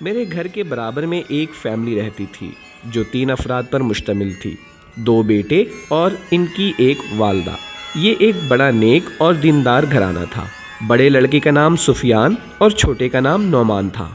میرے گھر کے برابر میں ایک فیملی رہتی تھی جو 3 افراد پر مشتمل تھی، 2 بیٹے اور ان کی ایک والدہ۔ یہ ایک بڑا نیک اور دیندار گھرانہ تھا۔ بڑے لڑکے کا نام سفیان اور چھوٹے کا نام نعمان تھا۔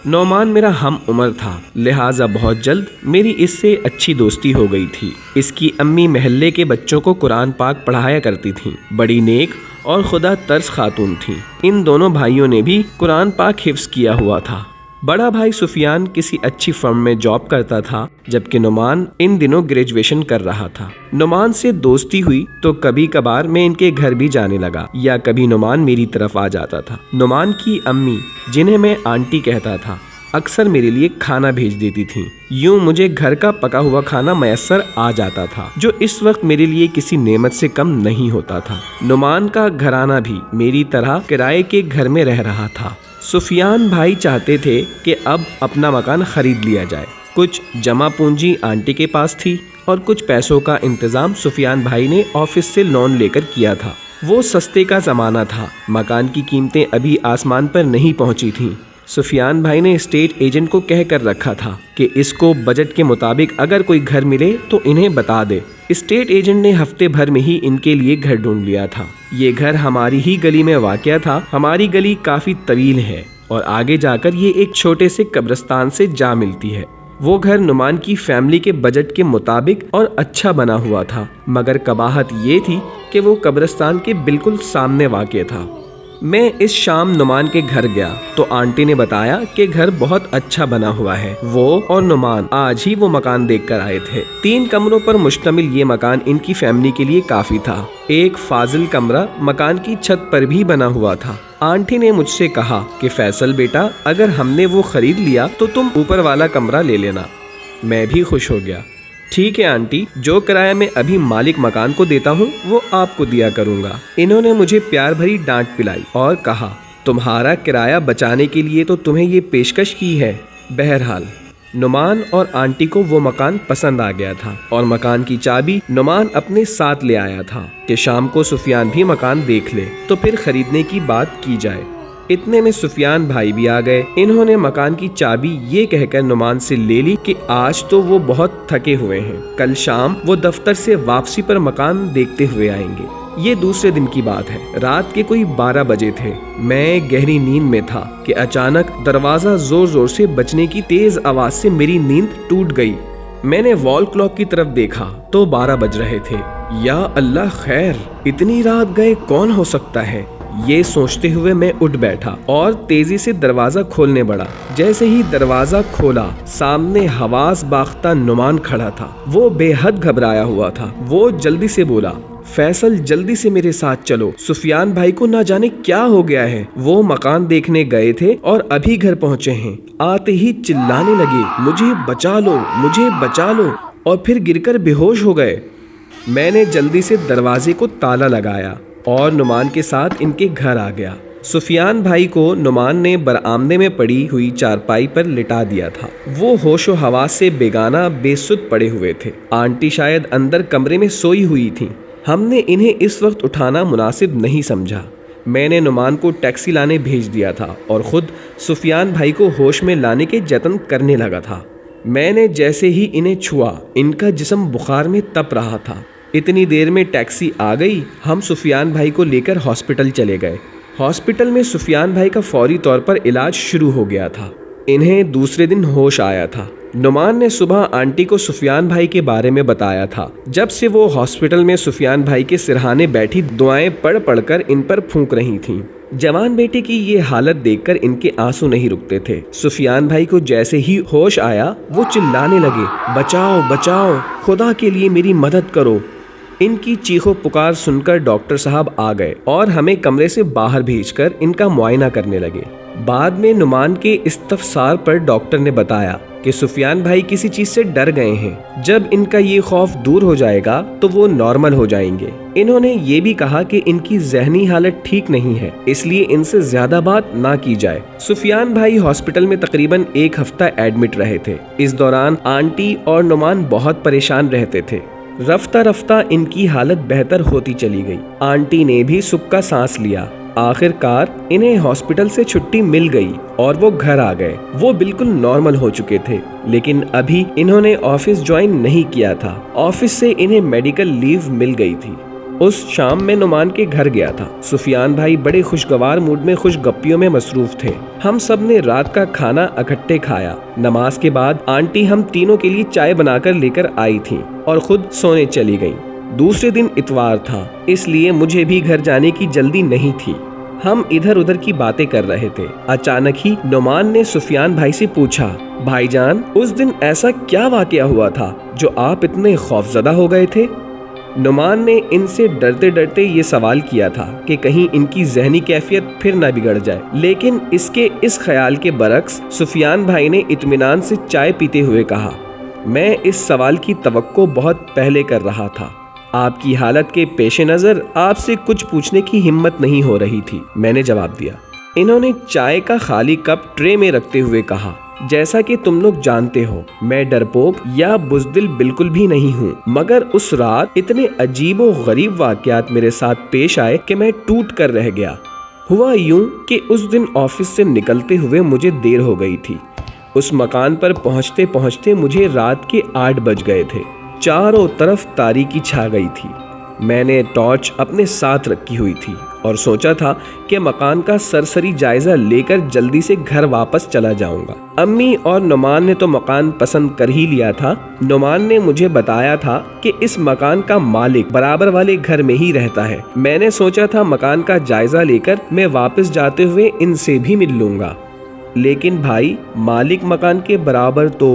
نعمان میرا ہم عمر تھا، لہٰذا بہت جلد میری اس سے اچھی دوستی ہو گئی تھی۔ اس کی امی محلے کے بچوں کو قرآن پاک پڑھایا کرتی تھیں، بڑی نیک اور خدا ترس خاتون تھیں۔ ان دونوں بھائیوں نے بھی قرآن پاک حفظ کیا ہوا تھا۔ بڑا بھائی سفیان کسی اچھی فرم میں جاب کرتا تھا، جبکہ نعمان ان دنوں گریجویشن کر رہا تھا۔ نعمان سے دوستی ہوئی تو کبھی کبھار میں ان کے گھر بھی جانے لگا یا کبھی نعمان میری طرف آ جاتا تھا۔ نعمان کی امی، جنہیں میں آنٹی کہتا تھا، اکثر میرے لیے کھانا بھیج دیتی تھیں۔ یوں مجھے گھر کا پکا ہوا کھانا میسر آ جاتا تھا، جو اس وقت میرے لیے کسی نعمت سے کم نہیں ہوتا تھا۔ نعمان کا گھرانہ بھی میری طرح کرائے کے گھر میں رہ رہا تھا۔ سفیان بھائی چاہتے تھے کہ اب اپنا مکان خرید لیا جائے۔ کچھ جمع پونجی آنٹی کے پاس تھی اور کچھ پیسوں کا انتظام سفیان بھائی نے آفس سے لون لے کر کیا تھا۔ وہ سستے کا زمانہ تھا، مکان کی قیمتیں ابھی آسمان پر نہیں پہنچی تھیں۔ سفیان بھائی نے اسٹیٹ ایجنٹ کو کہہ کر رکھا تھا کہ اس کو بجٹ کے مطابق اگر کوئی گھر ملے تو انہیں بتا دے۔ اسٹیٹ ایجنٹ نے ہفتے بھر میں ہی ان کے لیے گھر ڈھونڈ لیا تھا۔ یہ گھر ہماری ہی گلی میں واقع تھا۔ ہماری گلی کافی طویل ہے اور آگے جا کر یہ ایک چھوٹے سے قبرستان سے جا ملتی ہے۔ وہ گھر نعمان کی فیملی کے بجٹ کے مطابق اور اچھا بنا ہوا تھا، مگر قباحت یہ تھی کہ وہ قبرستان کے بالکل سامنے واقع تھا۔ میں اس شام نعمان کے گھر گیا تو آنٹی نے بتایا کہ گھر بہت اچھا بنا ہوا ہے۔ وہ اور نعمان آج ہی وہ مکان دیکھ کر آئے تھے۔ 3 کمروں پر مشتمل یہ مکان ان کی فیملی کے لیے کافی تھا۔ ایک فاضل کمرہ مکان کی چھت پر بھی بنا ہوا تھا۔ آنٹی نے مجھ سے کہا کہ فیصل بیٹا، اگر ہم نے وہ خرید لیا تو تم اوپر والا کمرہ لے لینا۔ میں بھی خوش ہو گیا۔ ٹھیک ہے آنٹی، جو کرایہ میں ابھی مالک مکان کو دیتا ہوں وہ آپ کو دیا کروں گا۔ انہوں نے مجھے پیار بھری ڈانٹ پلائی اور کہا، تمہارا کرایہ بچانے کے لیے تو تمہیں یہ پیشکش کی ہے۔ بہرحال نعمان اور آنٹی کو وہ مکان پسند آ گیا تھا اور مکان کی چابی نعمان اپنے ساتھ لے آیا تھا کہ شام کو سفیان بھی مکان دیکھ لے تو پھر خریدنے کی بات کی جائے۔ اتنے میں سفیان بھائی بھی آ گئے۔ انہوں نے مکان کی چابی یہ کہہ کر نعمان سے لے لی کہ آج تو وہ بہت تھکے ہوئے ہیں، کل شام وہ دفتر سے واپسی پر مکان دیکھتے ہوئے آئیں گے۔ یہ دوسرے دن کی بات ہے۔ رات کے کوئی 12 بجے تھے۔ میں گہری نیند میں تھا کہ اچانک دروازہ زور زور سے بجنے کی تیز آواز سے میری نیند ٹوٹ گئی۔ میں نے وال کلاک کی طرف دیکھا تو 12 بج رہے تھے۔ یا اللہ خیر، اتنی رات گئے کون ہو سکتا ہے؟ یہ سوچتے ہوئے میں اٹھ بیٹھا اور تیزی سے دروازہ کھولنے بڑھا۔ جیسے ہی دروازہ کھولا، سامنے حواس باختہ نعمان کھڑا تھا۔ وہ بے حد گھبرایا ہوا تھا۔ وہ جلدی سے بولا، فیصل جلدی سے میرے ساتھ چلو، سفیان بھائی کو نہ جانے کیا ہو گیا ہے۔ وہ مکان دیکھنے گئے تھے اور ابھی گھر پہنچے ہیں۔ آتے ہی چلانے لگے، مجھے بچا لو، مجھے بچا لو، اور پھر گر کر بے ہوش ہو گئے۔ میں نے جلدی سے دروازے کو تالا لگایا اور نعمان کے ساتھ ان کے گھر آ گیا۔ سفیان بھائی کو نعمان نے برآمدے میں پڑی ہوئی چارپائی پر لٹا دیا تھا۔ وہ ہوش و حواس سے بیگانہ بے سد پڑے ہوئے تھے۔ آنٹی شاید اندر کمرے میں سوئی ہوئی تھیں۔ ہم نے انہیں اس وقت اٹھانا مناسب نہیں سمجھا۔ میں نے نعمان کو ٹیکسی لانے بھیج دیا تھا اور خود سفیان بھائی کو ہوش میں لانے کے جتن کرنے لگا تھا۔ میں نے جیسے ہی انہیں چھوا، ان کا جسم بخار میں تپ رہا تھا۔ اتنی دیر میں ٹیکسی آ گئی۔ ہم سفیان بھائی کو لے کر ہاسپٹل چلے گئے۔ ہاسپٹل میں سفیان بھائی کا فوری طور پر علاج شروع ہو گیا تھا۔ انہیں دوسرے دن ہوش آیا تھا۔ نعمان نے صبح آنٹی کو سفیان بھائی کے بارے میں بتایا تھا۔ جب سے وہ ہاسپٹل میں سفیان بھائی کے سرہانے بیٹھی دعائیں پڑھ پڑھ کر ان پر پھونک رہی تھیں۔ جوان بیٹے کی یہ حالت دیکھ کر ان کے آنسو نہیں رکتے تھے۔ سفیان بھائی کو جیسے ہی ہوش آیا وہ چلانے لگے، بچاؤ بچاؤ، خدا کے لیے میری مدد کرو۔ ان کی چیخو پکار سن کر ڈاکٹر صاحب آ گئے اور ہمیں کمرے سے باہر بھیج کر ان کا معائنہ کرنے لگے۔ بعد میں نعمان کے استفسار پر ڈاکٹر نے بتایا کہ سفیان بھائی کسی چیز سے ڈر گئے ہیں۔ جب ان کا یہ خوف دور ہو جائے گا تو وہ نارمل ہو جائیں گے۔ انہوں نے یہ بھی کہا کہ ان کی ذہنی حالت ٹھیک نہیں ہے، اس لیے ان سے زیادہ بات نہ کی جائے۔ سفیان بھائی ہاسپٹل میں تقریباً 1 ہفتہ ایڈمٹ رہے تھے۔ اس دوران آنٹی اور نعمان بہت پریشان رہتے تھے۔ رفتہ رفتہ ان کی حالت بہتر ہوتی چلی گئی۔ آنٹی نے بھی سکھ کا سانس لیا آخر کار انہیں ہاسپٹل سے چھٹی مل گئی اور وہ گھر آ گئے۔ وہ بالکل نارمل ہو چکے تھے، لیکن ابھی انہوں نے آفس جوائن نہیں کیا تھا۔ آفس سے انہیں میڈیکل لیو مل گئی تھی۔ اس شام میں نعمان کے گھر گیا تھا۔ سفیان بھائی بڑے خوشگوار موڈ میں خوش گپیوں میں مصروف تھے۔ ہم سب نے رات کا کھانا اکٹھے کھایا۔ نماز کے بعد آنٹی ہم تینوں کے لیے چائے بنا کر لے کر آئی تھیں اور خود سونے چلی گئیں۔ دوسرے دن اتوار تھا، اس لیے مجھے بھی گھر جانے کی جلدی نہیں تھی۔ ہم ادھر ادھر کی باتیں کر رہے تھے۔ اچانک ہی نعمان نے سفیان بھائی سے پوچھا، بھائی جان اس دن ایسا کیا واقعہ ہوا تھا جو آپ اتنے خوفزدہ ہو گئے تھے؟ نعمان نے ان سے ڈرتے ڈرتے یہ سوال کیا تھا کہ کہیں ان کی ذہنی کیفیت پھر نہ بگڑ جائے، لیکن اس خیال کے برعکس سفیان بھائی نے اطمینان سے چائے پیتے ہوئے کہا، میں اس سوال کی توقع بہت پہلے کر رہا تھا۔ آپ کی حالت کے پیش نظر آپ سے کچھ پوچھنے کی ہمت نہیں ہو رہی تھی، میں نے جواب دیا۔ انہوں نے چائے کا خالی کپ ٹرے میں رکھتے ہوئے کہا، جیسا کہ تم لوگ جانتے ہو میں ڈرپوک یا بزدل بالکل بھی نہیں ہوں، مگر اس رات اتنے عجیب و غریب واقعات میرے ساتھ پیش آئے کہ میں ٹوٹ کر رہ گیا۔ ہوا یوں کہ اس دن آفس سے نکلتے ہوئے مجھے دیر ہو گئی تھی۔ اس مکان پر پہنچتے پہنچتے مجھے رات کے 8 بج گئے تھے۔ چاروں طرف تاریکی چھا گئی تھی۔ میں نے ٹارچ اپنے ساتھ رکھی ہوئی تھی اور سوچا تھا کہ مکان کا سرسری جائزہ لے کر جلدی سے گھر واپس چلا جاؤں گا۔ امی اور نعمان نے تو مکان پسند کر ہی لیا تھا۔ نعمان نے مجھے بتایا تھا کہ اس مکان کا مالک برابر والے گھر میں ہی رہتا ہے۔ میں نے سوچا تھا مکان کا جائزہ لے کر میں واپس جاتے ہوئے ان سے بھی مل لوں گا، لیکن بھائی مالک مکان کے برابر تو…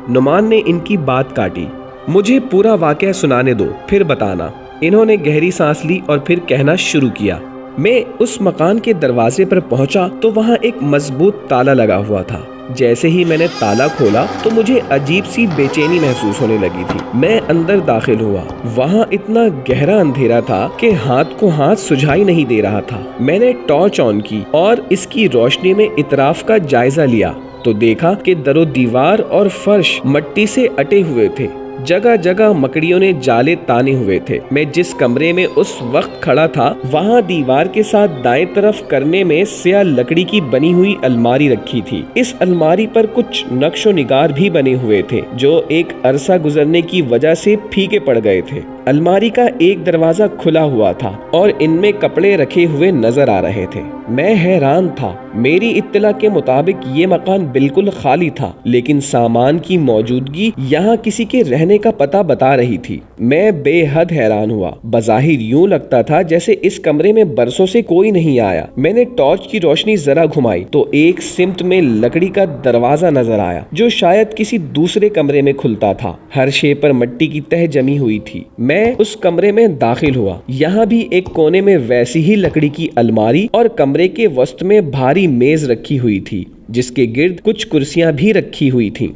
نعمان نے ان کی بات کاٹی، مجھے پورا واقعہ سنانے دو پھر بتانا۔ انہوں نے گہری سانس لی اور پھر کہنا شروع کیا، میں اس مکان کے دروازے پر پہنچا تو وہاں ایک مضبوط تالا لگا ہوا تھا۔ جیسے ہی میں نے تالا کھولا تو مجھے عجیب سی بے چینی محسوس ہونے لگی تھی۔ میں اندر داخل ہوا۔ وہاں اتنا گہرا اندھیرا تھا کہ ہاتھ کو ہاتھ سجھائی نہیں دے رہا تھا۔ میں نے ٹارچ آن کی اور اس کی روشنی میں اطراف کا جائزہ لیا تو دیکھا کہ در و دیوار اور فرش مٹی سے اٹے ہوئے تھے۔ جگہ جگہ مکڑیوں نے جالے تانے ہوئے تھے۔ میں جس کمرے میں اس وقت کھڑا تھا وہاں دیوار کے ساتھ دائیں طرف کرنے میں سیاہ لکڑی کی بنی ہوئی الماری رکھی تھی۔ اس الماری پر کچھ نقش و نگار بھی بنے ہوئے تھے جو ایک عرصہ گزرنے کی وجہ سے پھیکے پڑ گئے تھے۔ الماری کا ایک دروازہ کھلا ہوا تھا اور ان میں کپڑے رکھے ہوئے نظر آ رہے تھے۔ میں حیران تھا۔ میری اطلاع کے مطابق یہ مکان بالکل خالی تھا، لیکن سامان کی موجودگی یہاں کسی کے رہنے کا پتہ بتا رہی تھی۔ میں بے حد حیران ہوا۔ بظاہر یوں لگتا تھا جیسے اس کمرے میں برسوں سے کوئی نہیں آیا۔ میں نے ٹارچ کی روشنی ذرا گھمائی تو ایک سمت میں لکڑی کا دروازہ نظر آیا جو شاید کسی دوسرے کمرے میں کھلتا تھا۔ ہر شے پر مٹی کی تہ جمی ہوئی تھی۔ میں اس کمرے میں داخل ہوا۔ یہاں بھی ایک کونے میں ویسی ہی لکڑی کی الماری اور کمرے کے وسط میں بھاری میز رکھی ہوئی تھی جس کے گرد کچھ کرسیاں بھی رکھی ہوئی تھیں۔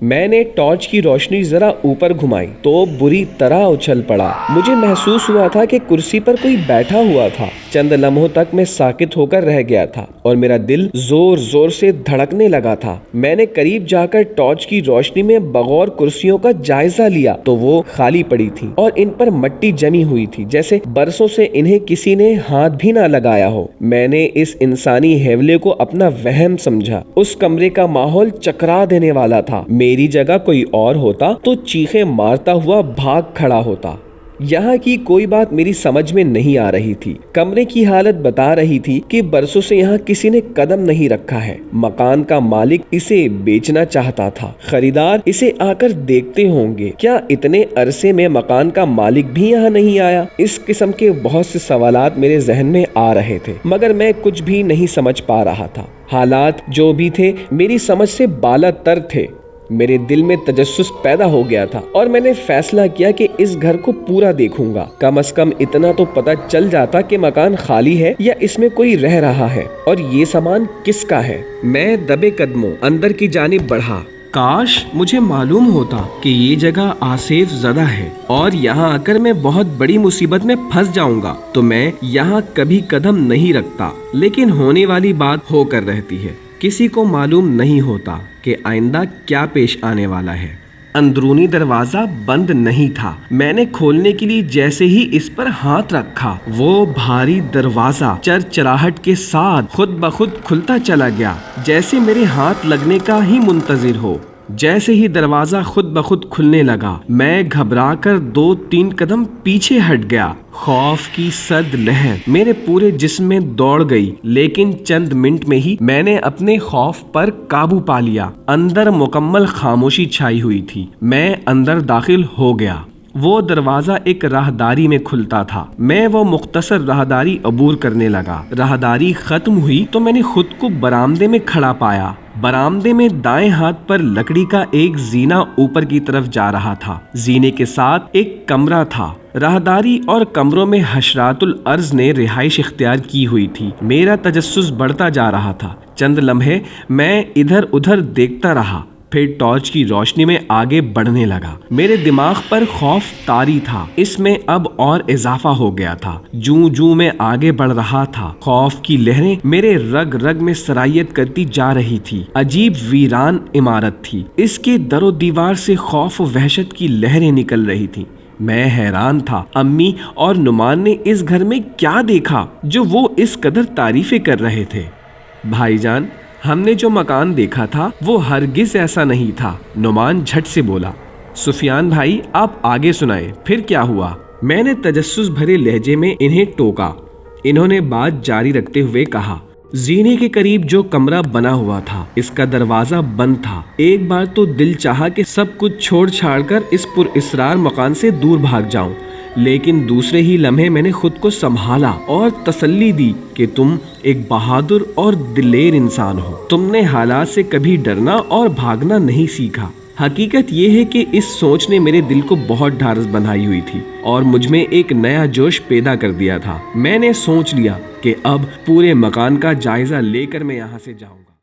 میں نے ٹارچ کی روشنی ذرا اوپر گھمائی تو بری طرح اچھل پڑا۔ مجھے محسوس ہوا تھا کہ کرسی پر کوئی بیٹھا ہوا تھا۔ چند لمحوں تک میں ساکت ہو کر رہ گیا تھا اور میرا دل زور زور سے دھڑکنے لگا تھا۔ میں نے قریب جا کر ٹارچ کی روشنی میں بغور کرسیوں کا جائزہ لیا تو وہ خالی پڑی تھی اور ان پر مٹی جمی ہوئی تھی، جیسے برسوں سے انہیں کسی نے ہاتھ بھی نہ لگایا ہو۔ میں نے اس انسانی حیولے کو اپنا وہم سمجھا۔ اس کمرے کا ماحول چکرا دینے والا تھا۔ میری جگہ کوئی اور ہوتا تو چیخیں مارتا ہوا بھاگ کھڑا ہوتا۔ یہاں کی کوئی بات میری سمجھ میں نہیں آ رہی تھی۔ کمرے کی حالت بتا رہی تھی کہ برسوں سے یہاں کسی نے قدم نہیں رکھا ہے۔ مکان کا مالک اسے بیچنا چاہتا تھا۔ خریدار اسے آ کر دیکھتے ہوں گے۔ کیا اتنے عرصے میں مکان کا مالک بھی یہاں نہیں آیا؟ اس قسم کے بہت سے سوالات میرے ذہن میں آ رہے تھے، مگر میں کچھ بھی نہیں سمجھ پا رہا تھا۔ حالات جو بھی تھے میری سمجھ سے بالا تر تھے۔ میرے دل میں تجسس پیدا ہو گیا تھا اور میں نے فیصلہ کیا کہ اس گھر کو پورا دیکھوں گا۔ کم از کم اتنا تو پتہ چل جاتا کہ مکان خالی ہے یا اس میں کوئی رہ رہا ہے اور یہ سامان کس کا ہے۔ میں دبے قدموں اندر کی جانب بڑھا۔ کاش مجھے معلوم ہوتا کہ یہ جگہ آصف زدہ ہے اور یہاں آ کر میں بہت بڑی مصیبت میں پھنس جاؤں گا تو میں یہاں کبھی قدم نہیں رکھتا، لیکن ہونے والی بات ہو کر رہتی ہے۔ کسی کو معلوم نہیں ہوتا کہ آئندہ کیا پیش آنے والا ہے۔ اندرونی دروازہ بند نہیں تھا۔ میں نے کھولنے کے لیے جیسے ہی اس پر ہاتھ رکھا، وہ بھاری دروازہ چرچراہٹ کے ساتھ خود بخود کھلتا چلا گیا، جیسے میرے ہاتھ لگنے کا ہی منتظر ہو۔ جیسے ہی دروازہ خود بخود کھلنے لگا، میں گھبرا کر 2-3 قدم پیچھے ہٹ گیا۔ خوف کی سرد لہر میرے پورے جسم میں دوڑ گئی، لیکن چند منٹ میں ہی میں نے اپنے خوف پر قابو پا لیا۔ اندر مکمل خاموشی چھائی ہوئی تھی۔ میں اندر داخل ہو گیا۔ وہ دروازہ ایک راہداری میں کھلتا تھا۔ میں وہ مختصر راہداری عبور کرنے لگا۔ راہداری ختم ہوئی تو میں نے خود کو برآمدے میں کھڑا پایا۔ برآمدے میں دائیں ہاتھ پر لکڑی کا ایک زینہ اوپر کی طرف جا رہا تھا۔ زینے کے ساتھ ایک کمرہ تھا۔ راہداری اور کمروں میں حشرات الارض نے رہائش اختیار کی ہوئی تھی۔ میرا تجسس بڑھتا جا رہا تھا۔ چند لمحے میں ادھر ادھر دیکھتا رہا، پھر ٹارچ کی روشنی میں آگے بڑھنے لگا۔ میرے دماغ پر خوف طاری تھا، اس میں اب اور اضافہ ہو گیا تھا۔ جوں میں آگے بڑھ رہا تھا، خوف کی لہریں میرے رگ رگ میں سرایت کرتی جا رہی تھی۔ عجیب ویران عمارت تھی، اس کے در و دیوار سے خوف و وحشت کی لہریں نکل رہی تھی۔ میں حیران تھا، امی اور نعمان نے اس گھر میں کیا دیکھا جو وہ اس قدر تعریفیں کر رہے تھے؟ بھائی جان، ہم نے جو مکان دیکھا تھا وہ ہرگز ایسا نہیں تھا، نعمان جھٹ سے بولا۔ سفیان بھائی، آپ آگے سنائیں، پھر کیا ہوا؟ میں نے تجسس بھرے لہجے میں انہیں ٹوکا۔ انہوں نے بات جاری رکھتے ہوئے کہا، زینے کے قریب جو کمرہ بنا ہوا تھا، اس کا دروازہ بند تھا۔ ایک بار تو دل چاہا کہ سب کچھ چھوڑ چھاڑ کر اس پر اسرار مکان سے دور بھاگ جاؤں، لیکن دوسرے ہی لمحے میں نے خود کو سنبھالا اور تسلی دی کہ تم ایک بہادر اور دلیر انسان ہو۔ تم نے حالات سے کبھی ڈرنا اور بھاگنا نہیں سیکھا۔ حقیقت یہ ہے کہ اس سوچ نے میرے دل کو بہت ڈھارس بندھائی ہوئی تھی اور مجھ میں ایک نیا جوش پیدا کر دیا تھا۔ میں نے سوچ لیا کہ اب پورے مکان کا جائزہ لے کر میں یہاں سے جاؤں گا۔